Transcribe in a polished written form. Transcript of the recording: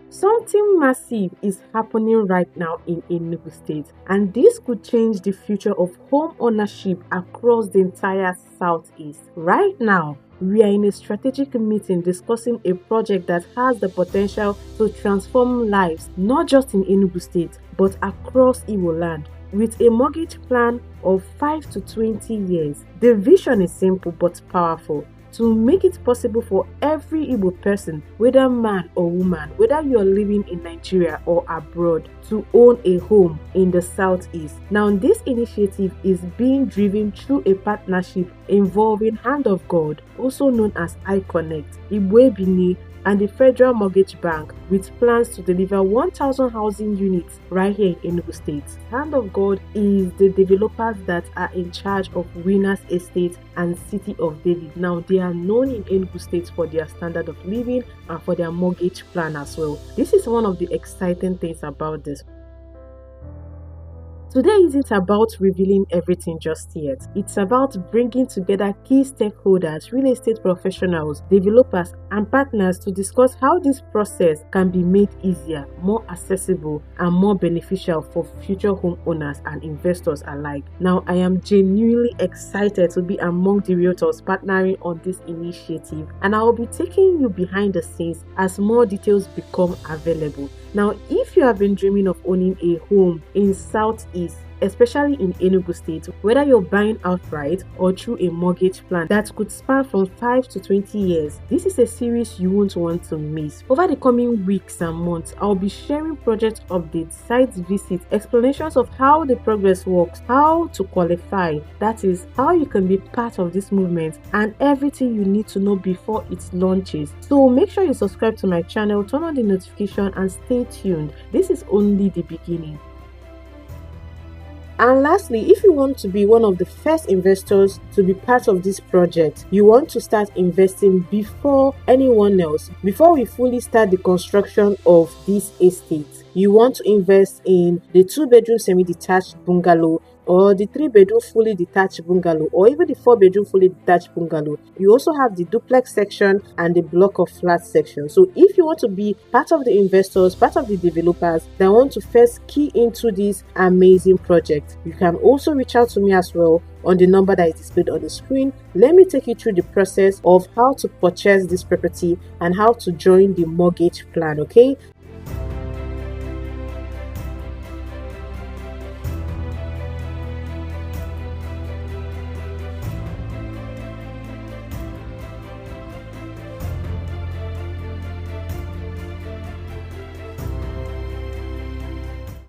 Something massive is happening right now in Enugu State, and this could change the future of home ownership across the entire Southeast. Right now, we are in a strategic meeting discussing a project that has the potential to transform lives not just in Enugu State but across Igbo land. With a mortgage plan of 5 to 20 years, the vision is simple but powerful. To make it possible for every Igbo person, whether man or woman, whether you are living in Nigeria or abroad, to own a home in the Southeast. Now, this initiative is being driven through a partnership involving Hand of God, also known as iConnect, Igbo Bini, and the Federal Mortgage Bank, with plans to deliver 1,000 housing units right here in Enugu State. Hand of God is the developers that are in charge of Winners Estate and City of David. Now, they are known in Enugu State for their standard of living and for their mortgage plan as well. This is one of the exciting things about this. Today isn't about revealing everything just yet. It's about bringing together key stakeholders, real estate professionals, developers, and partners to discuss how this process can be made easier, more accessible, and more beneficial for future homeowners and investors alike. Now, I am genuinely excited to be among the realtors partnering on this initiative, and I will be taking you behind the scenes as more details become available. Now, if you have been dreaming of owning a home in Southeast, especially in Enugu State, whether you're buying outright or through a mortgage plan that could span from 5 to 20 years, this is a series you won't want to miss. Over the coming weeks and months, I'll be sharing project updates, site visits, explanations of how the progress works, how to qualify, that is, how you can be part of this movement, and everything you need to know before it launches. So make sure you subscribe to my channel, turn on the notification, and stay tuned. This is only the beginning. And lastly, if you want to be one of the first investors to be part of this project, you want to start investing before anyone else, before we fully start the construction of this estate, you want to invest in the 2-bedroom semi-detached bungalow, or the 3-bedroom fully detached bungalow, or even the 4-bedroom fully detached bungalow. You also have the duplex section and the block of flats section. So if you want to be part of the investors, part of the developers that want to first key into this amazing project, you can also reach out to me as well on the number that is displayed on the screen. Let me take you through the process of how to purchase this property and how to join the mortgage plan, okay?